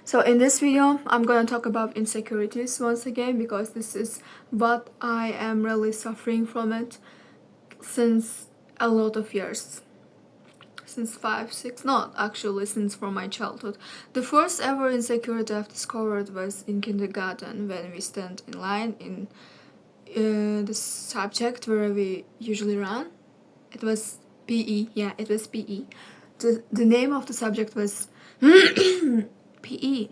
So in this video, I'm gonna talk about insecurities once again because this is what I am really suffering from it since a lot of years. Since 5, 6, not actually since from my childhood. The first ever insecurity I've discovered was in kindergarten when we stand in line in the subject where we usually run. It was PE, yeah, it was PE. The name of the subject was PE.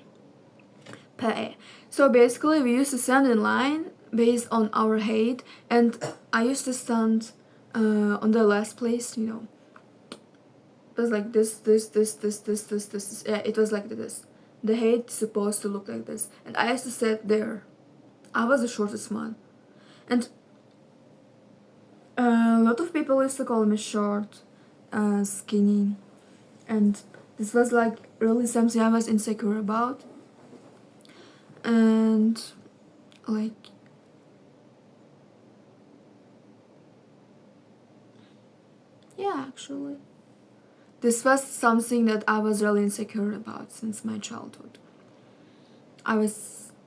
PE. So basically, we used to stand in line based on our height, and I used to stand on the last place, you know. It was like this. Yeah, it was like this. The height is supposed to look like this, and I used to sit there. I was the shortest one, and a lot of people used to call me short, skinny, and this was like really something I was insecure about. And like yeah, actually this was something that I was really insecure about since my childhood.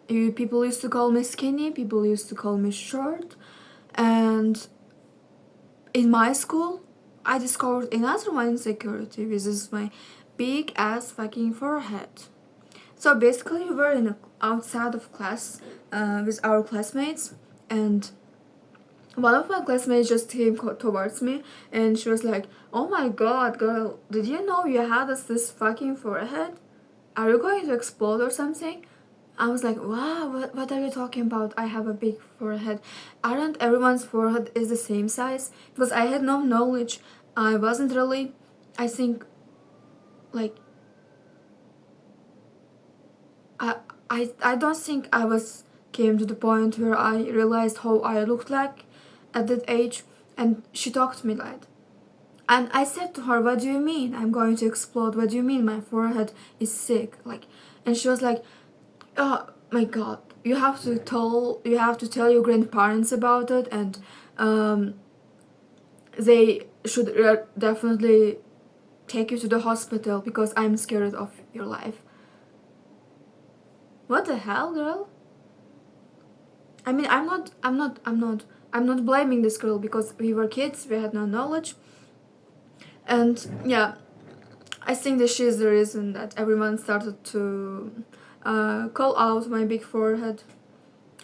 People used to call me skinny, people used to call me short, and in my school I discovered another one insecurity, which is my big ass fucking forehead. So basically we were outside of class with our classmates, and one of my classmates just came towards me and she was like, "Oh my god, girl, did you know you had this fucking forehead? Are you going to explode or something?" I was like, "Wow, what are you talking about? I have a big forehead. Aren't everyone's forehead is the same size?" Because I had no knowledge. I wasn't really, I think, like, I don't think I was came to the point where I realized how I looked like at that age, and she talked to me like, and I said to her, "What do you mean I'm going to explode? What do you mean my forehead is sick?" Like, and she was like, "Oh my god, you have to tell your grandparents about it, and they should definitely take you to the hospital because I'm scared of your life." What the hell, girl? I mean, I'm not blaming this girl because we were kids, we had no knowledge, and yeah, I think that she is the reason that everyone started to call out my big forehead.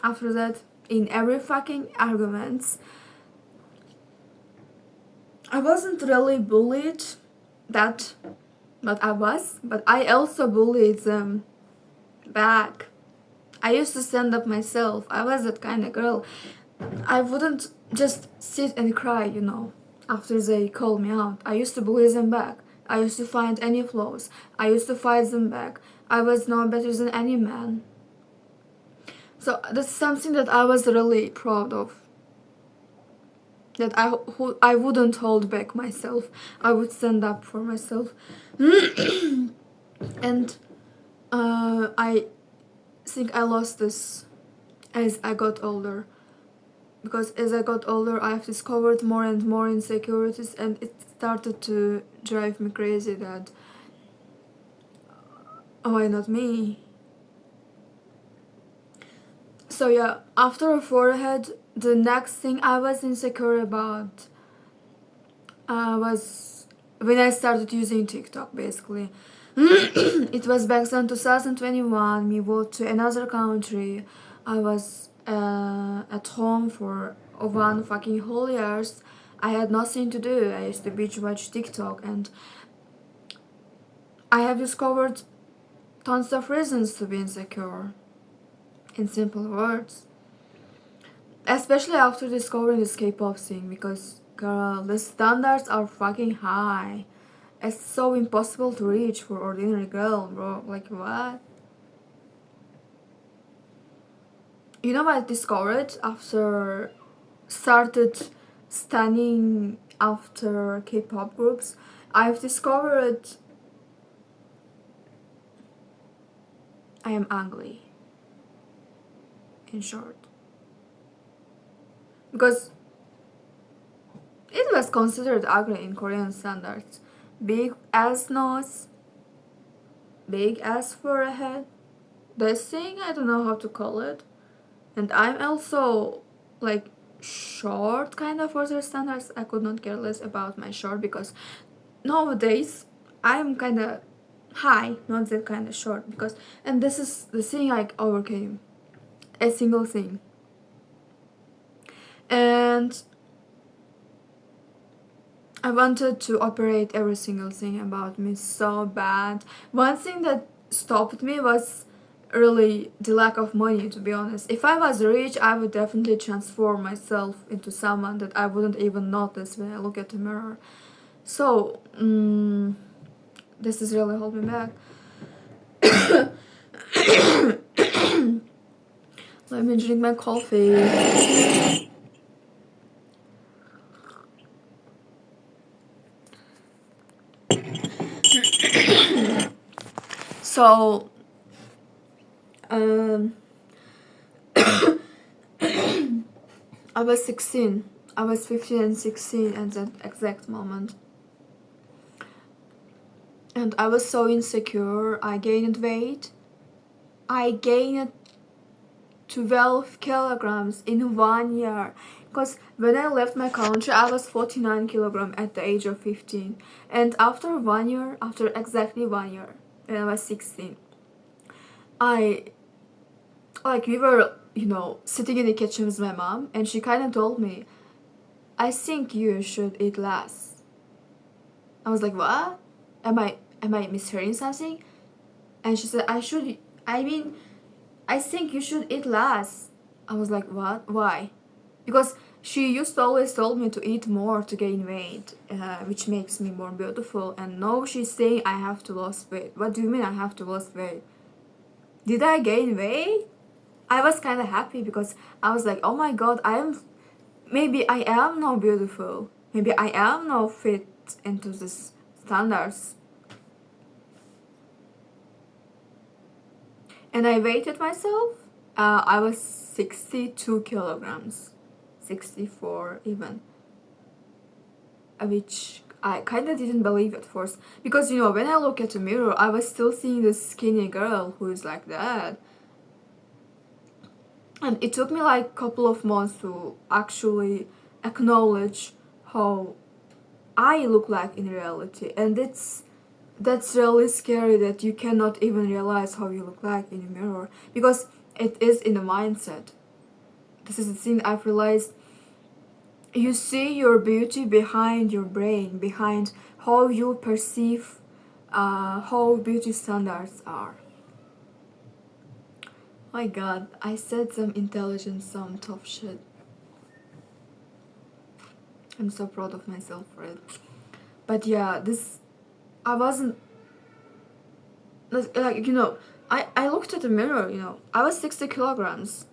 After that, in every fucking arguments, I wasn't really bullied, that, but I also bullied them back. I used to stand up myself. I was that kind of girl. I wouldn't just sit and cry, you know, after they called me out. I used to bully them back. I used to find any flaws. I used to fight them back. I was no better than any man. So that's something that I was really proud of. That I wouldn't hold back myself. I would stand up for myself. And I think I lost this as I got older. Because as I got older, I've discovered more and more insecurities, and it started to drive me crazy that, why not me? So yeah, after a forehead, the next thing I was insecure about was when I started using TikTok, basically. It was back then 2021, we moved to another country. I was at home for one fucking whole years. I had nothing to do. I used to binge watch TikTok, and I have discovered tons of reasons to be insecure. In simple words. Especially after discovering this K-pop thing, because girl, the standards are fucking high. It's so impossible to reach for ordinary girl, bro. Like, what? You know what I discovered after started studying after K-pop groups? I've discovered I am ugly. In short. Because it was considered ugly in Korean standards. Big ass nose, big ass forehead. This thing, I don't know how to call it. And I'm also like short kind of for their standards. I could not care less about my short because nowadays I'm kind of high, not that kind of short. Because, and this is the thing I overcame, a single thing. And I wanted to operate every single thing about me so bad. One thing that stopped me was really the lack of money, to be honest. If I was rich, I would definitely transform myself into someone that I wouldn't even notice when I look at the mirror. So, this is really holding me back. Let me drink my coffee. So, I was 16. I was 15 and 16 at that exact moment. And I was so insecure. I gained weight. I gained 12 kilograms in 1 year. Because when I left my country, I was 49 kilograms at the age of 15. And after 1 year, after exactly 1 year, when I was 16, we were, sitting in the kitchen with my mom, and she kind of told me, I think you should eat less. I was like, what? Am I mishearing something? And she said, I think you should eat less. I was like, what? Why? Because she used to always told me to eat more to gain weight, which makes me more beautiful. And now she's saying I have to lose weight. What do you mean I have to lose weight? Did I gain weight? I was kind of happy because I was like, oh my god, maybe I am now beautiful. Maybe I am now fit into this standards. And I weighted myself. I was 62 kilograms. 64 even. Which I kind of didn't believe at first. Because, when I look at the mirror, I was still seeing this skinny girl who is like that. And it took me like a couple of months to actually acknowledge how I look like in reality. And that's really scary that you cannot even realize how you look like in a mirror. Because it is in the mindset. This is the thing I've realized. You see your beauty behind your brain, behind how you perceive how beauty standards are. My god, I said some intelligent, some tough shit. I'm so proud of myself for it. But yeah, I wasn't, like, I looked at the mirror, I was 60 kilograms.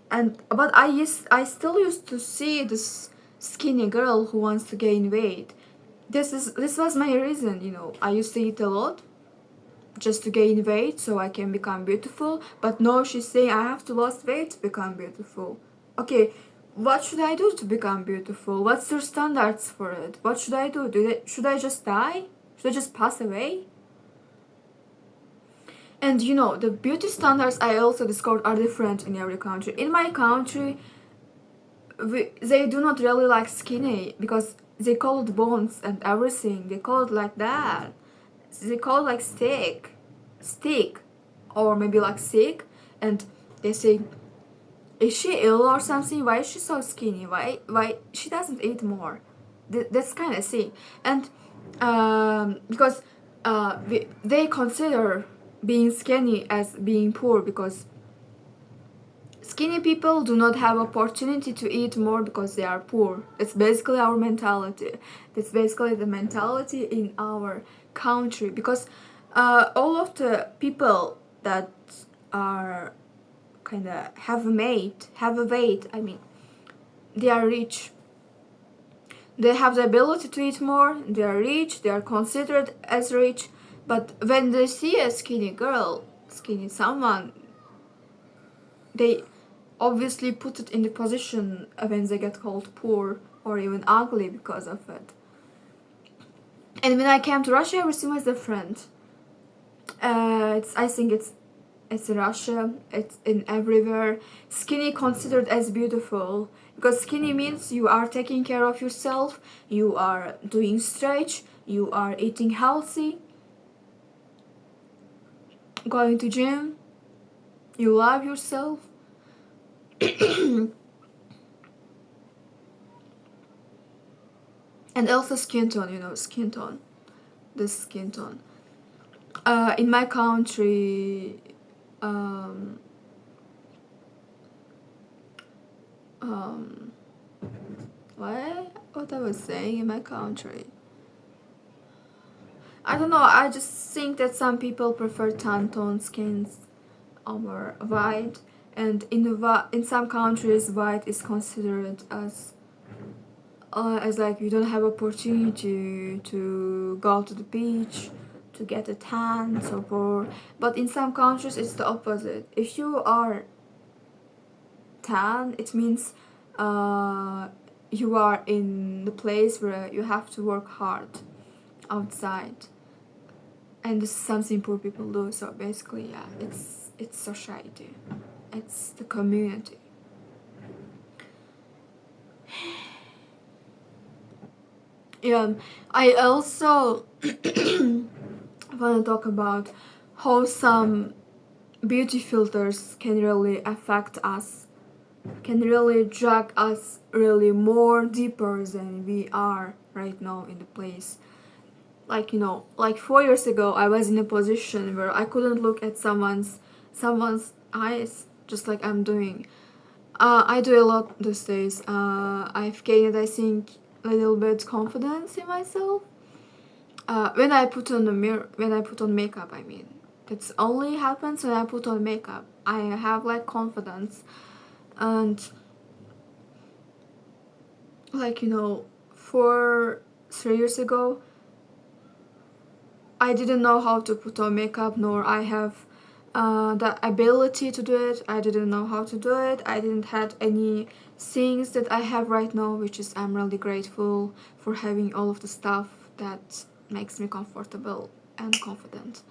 But I still used to see this skinny girl who wants to gain weight. This was my reason, I used to eat a lot just to gain weight so I can become beautiful. But now she's saying I have to lose weight to become beautiful. Okay, what should I do to become beautiful? What's your standards for it? What should I do? Should I just die? Should I just pass away? And the beauty standards I also discovered are different in every country. In my country, they do not really like skinny because they call it bones and everything. They call it like that. They call it like stick, or maybe like sick. And they say, is she ill or something? Why is she so skinny? Why she doesn't eat more? That's kind of thing. And because they consider being skinny as being poor, because skinny people do not have opportunity to eat more because they are poor. That's basically our mentality. That's basically the mentality in our country, because all of the people that are kind of have a weight, they are rich. They have the ability to eat more, they are rich, they are considered as rich. But when they see a skinny girl, skinny someone, they obviously put it in the position when they get called poor or even ugly because of it. And when I came to Russia, I received as a friend. I think it's in Russia. It's in everywhere. Skinny considered as beautiful because skinny means you are taking care of yourself. You are doing stretch. You are eating healthy. Going to gym. You love yourself. And also skin tone. Skin tone. The skin tone. In my country, um, um, what I was saying in my country. I don't know. I just think that some people prefer tan tone skins over white, and in some countries, white is considered as like you don't have opportunity to go to the beach to get a tan, so for. But in some countries, it's the opposite. If you are tan, it means you are in the place where you have to work hard outside, and this is something poor people do. So basically, yeah, it's society, it's the community. Yeah, I also want to talk about how some beauty filters can really affect us, can really drag us really more deeper than we are right now in the place. Like, like 4 years ago, I was in a position where I couldn't look at someone's eyes just like I'm doing. I do a lot these days. I've gained, I think, a little bit confidence in myself. When I put on makeup, I mean, it only happens when I put on makeup. I have like confidence, and like 3 years ago, I didn't know how to put on makeup, nor I have the ability to do it. I didn't know how to do it. I didn't have any things that I have right now, which is I'm really grateful for having all of the stuff that makes me comfortable and confident.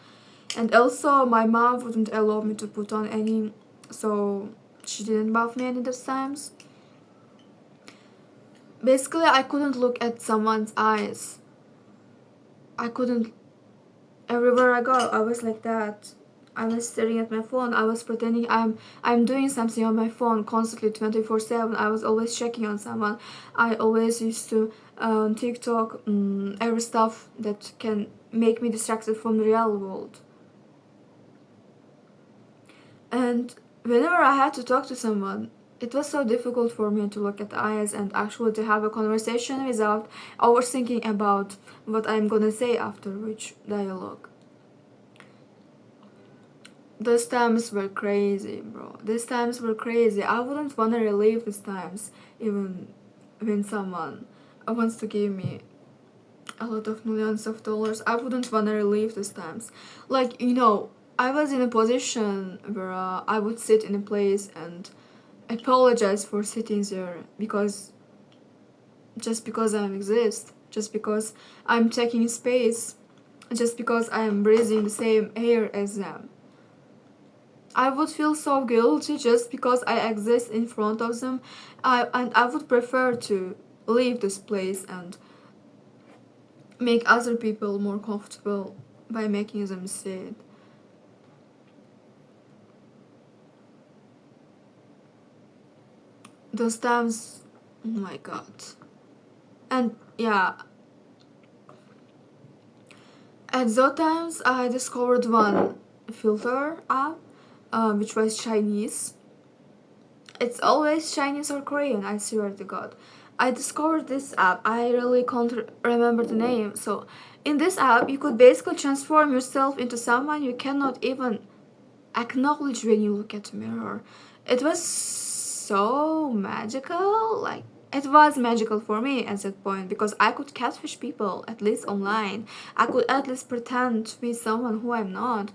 And also, my mom wouldn't allow me to put on any, so she didn't buff me any of those times. Basically, I couldn't look at someone's eyes. I couldn't. Everywhere I go, I was like that. I was staring at my phone. I was pretending I'm doing something on my phone constantly 24/7. I was always checking on someone. I always used to TikTok, every stuff that can make me distracted from the real world. And whenever I had to talk to someone, it was so difficult for me to look at the eyes and actually to have a conversation without overthinking about what I'm gonna say after which dialogue. Those times were crazy, bro. These times were crazy. I wouldn't wanna relive these times, even when someone wants to give me a lot of millions of dollars. I wouldn't wanna relive these times. Like, I was in a position where I would sit in a place and apologize for sitting there just because I exist, just because I'm taking space, just because I am breathing the same air as them. I would feel so guilty just because I exist in front of them. I would prefer to leave this place and make other people more comfortable by making them sad. Those times, oh my god. And yeah, at those times I discovered one filter app, which was Chinese. It's always Chinese or Korean, I swear to god. I discovered this app. I really can't remember the name. So in this app, you could basically transform yourself into someone you cannot even acknowledge when you look at the mirror. It was so magical. Like, it was magical for me at that point because I could catfish people, at least online. I could at least pretend to be someone who I'm not.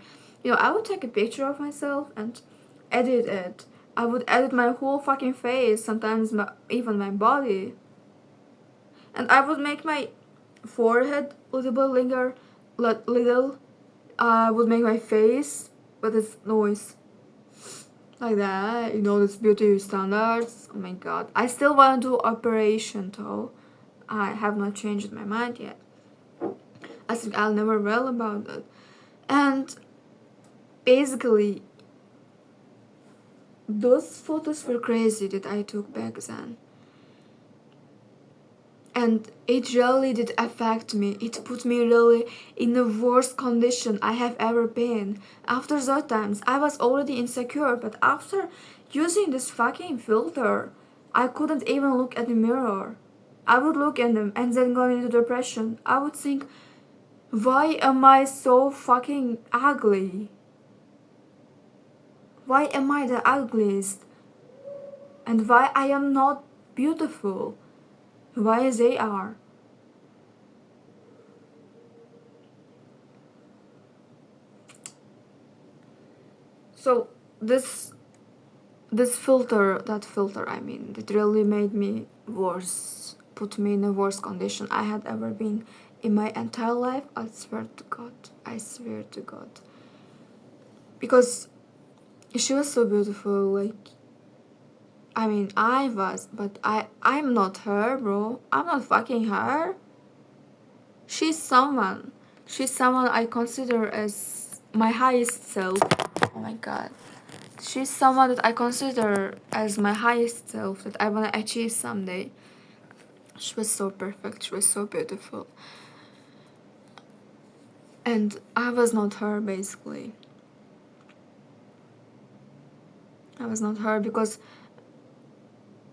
I would take a picture of myself and edit it. I would edit my whole fucking face, sometimes even my body. And I would make my forehead a little bit linger, little, would make my face with this noise like that, this beauty standards. Oh my god, I still want to do operation though. I have not changed my mind yet. I think I'll never well about it. And basically, those photos were crazy that I took back then. And it really did affect me. It put me really in the worst condition I have ever been. After those times, I was already insecure, but after using this fucking filter, I couldn't even look at the mirror. I would look at them and then go into depression. I would think, why am I so fucking ugly? Why am I the ugliest? And why I am not beautiful? Why they are? So this filter, it really made me worse, put me in a worse condition I had ever been in my entire life. I swear to God. Because she was so beautiful, like, I was, but I'm not her, bro. I'm not fucking her. She's someone I consider as my highest self. Oh my god. She's someone that I consider as my highest self, that I want to achieve someday. She was so perfect, she was so beautiful. And I was not her, basically. I was not her because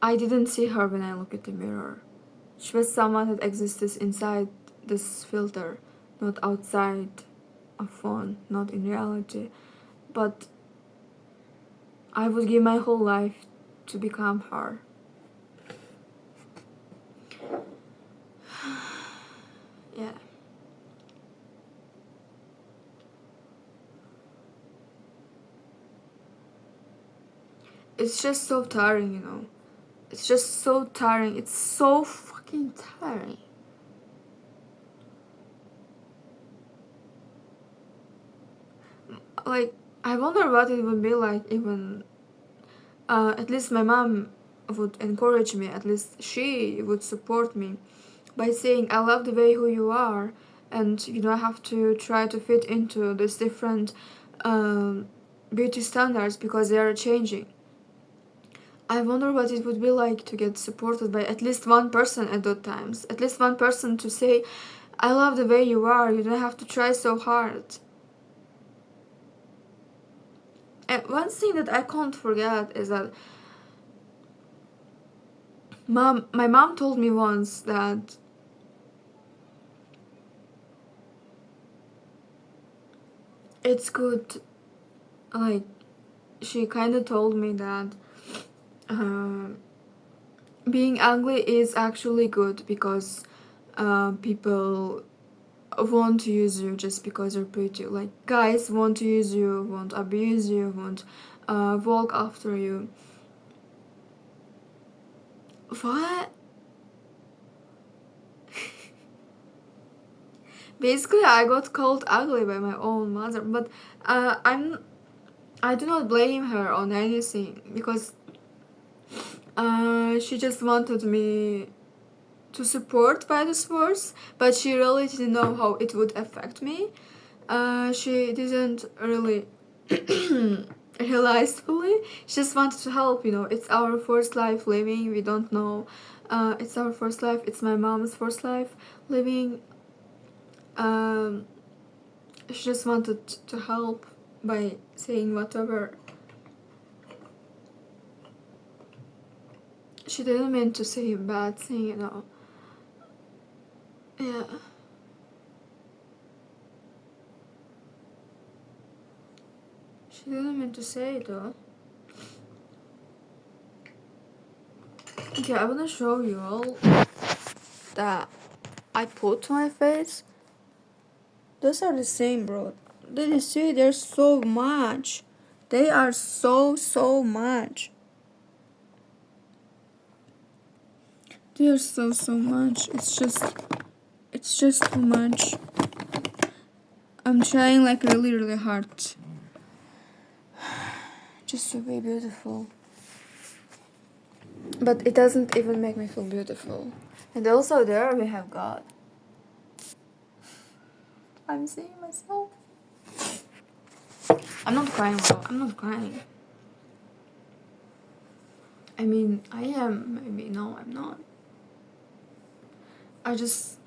I didn't see her when I look at the mirror. She was someone that exists inside this filter, not outside a phone, not in reality. But I would give my whole life to become her. Yeah. It's just so tiring, It's just so tiring. It's so fucking tiring. Like, I wonder what it would be like even, at least my mom would encourage me, at least she would support me by saying, I love the way who you are, and you don't have to try to fit into this different beauty standards because they are changing. I wonder what it would be like to get supported by at least one person at those times. At least one person to say, I love the way you are, you don't have to try so hard. And one thing that I can't forget is that my mom told me once that it's good, like, she kind of told me that being ugly is actually good because people want to use you just because you're pretty. Like, guys want to use you, won't abuse you, won't walk after you. What? Basically, I got called ugly by my own mother, but I do not blame her on anything because she just wanted me to support by this words, but she really didn't know how it would affect me. She didn't really realize fully. She just wanted to help, It's our first life living. We don't know. It's our first life. It's my mom's first life living. She just wanted to help by saying whatever. She didn't mean to say a bad thing, Yeah. She didn't mean to say it though. Okay, I wanna show you all that I put to my face. Those are the same, bro. Did you see? There's so much. They are so much. There's so much. It's just It's just too much. I'm trying like really hard just to be beautiful. But it doesn't even make me feel beautiful. And also there we have God. I'm seeing myself. I'm not crying, bro. I'm not crying. I mean, I am. Maybe no, I'm not. I just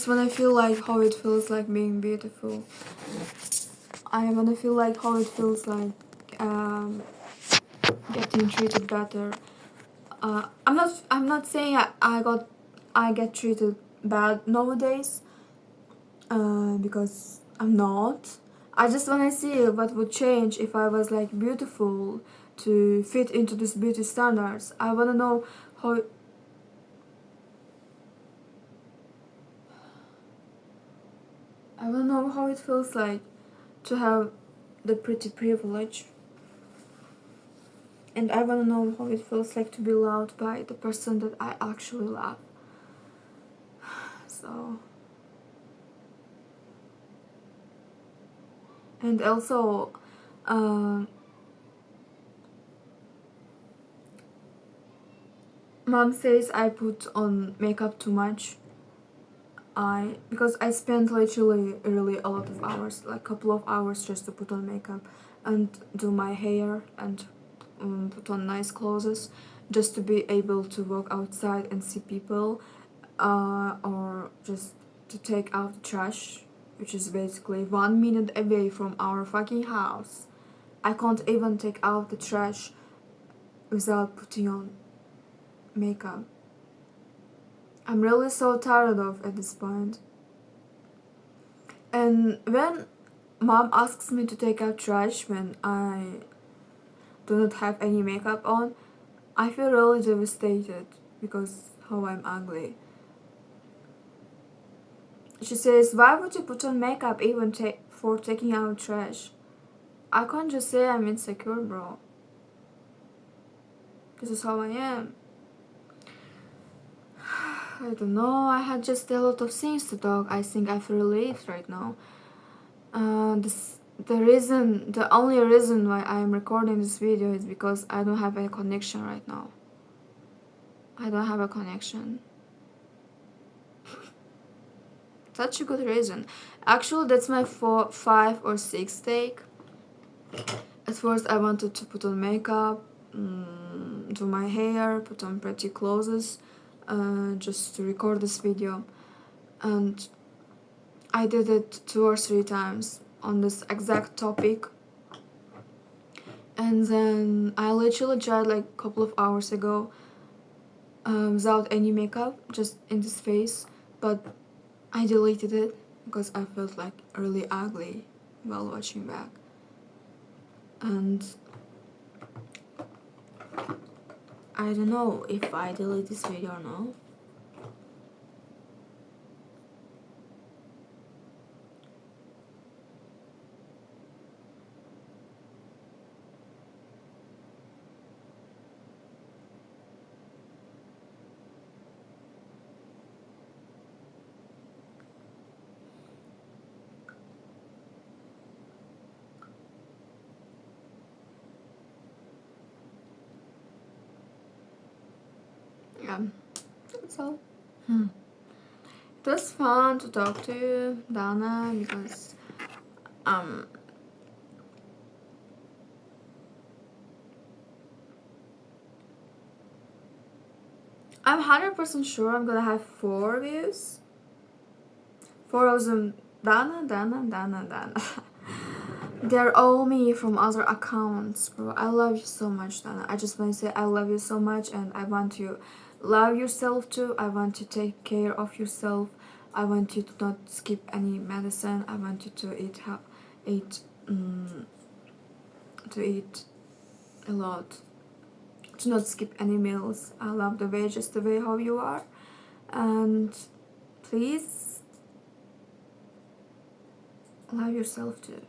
wanna feel like how it feels like being beautiful. I wanna feel like how it feels like getting treated better. I'm not saying I get treated bad nowadays. Because I'm not. I just wanna see what would change if I was like beautiful to fit into these beauty standards. I wanna know how. I wanna know how it feels like to have the pretty privilege. And I wanna know how it feels like to be loved by the person that I actually love. So. And also, mom says I put on makeup too much. Because I spent literally really a lot of hours, like couple of hours just to put on makeup and do my hair and put on nice clothes just to be able to walk outside and see people, or just to take out the trash, which is basically 1 minute away from our fucking house. I can't even take out the trash without putting on makeup. I'm really so tired of at this point. And when mom asks me to take out trash when I do not have any makeup on, I feel really devastated because how I'm ugly. She says, why would you put on makeup even for taking out trash? I can't just say I'm insecure, bro. This is how I am. I don't know, I had just a lot of things to talk. I think I feel relieved right now. The only reason why I am recording this video is because I don't have a connection right now. I don't have a connection. Such a good reason. Actually, that's my 5 or 6 take. At first, I wanted to put on makeup, do my hair, put on pretty clothes, just to record this video. And I did it 2 or 3 times on this exact topic. And then I literally tried like a couple of hours ago without any makeup, just in this face, but I deleted it because I felt like really ugly while watching back. And I don't know if I delete this video or not. Yeah, that's all. It was fun to talk to you, Dana, because I'm 100% sure I'm gonna have 4 views. 4 of them Dana. They're all me from other accounts, bro. I love you so much, Dana. I just want to say I love you so much, and I want you love yourself too. I want you to take care of yourself. I want you to not skip any medicine. I want you to eat a lot. To not skip any meals. I love the way just the way how you are, and please love yourself too.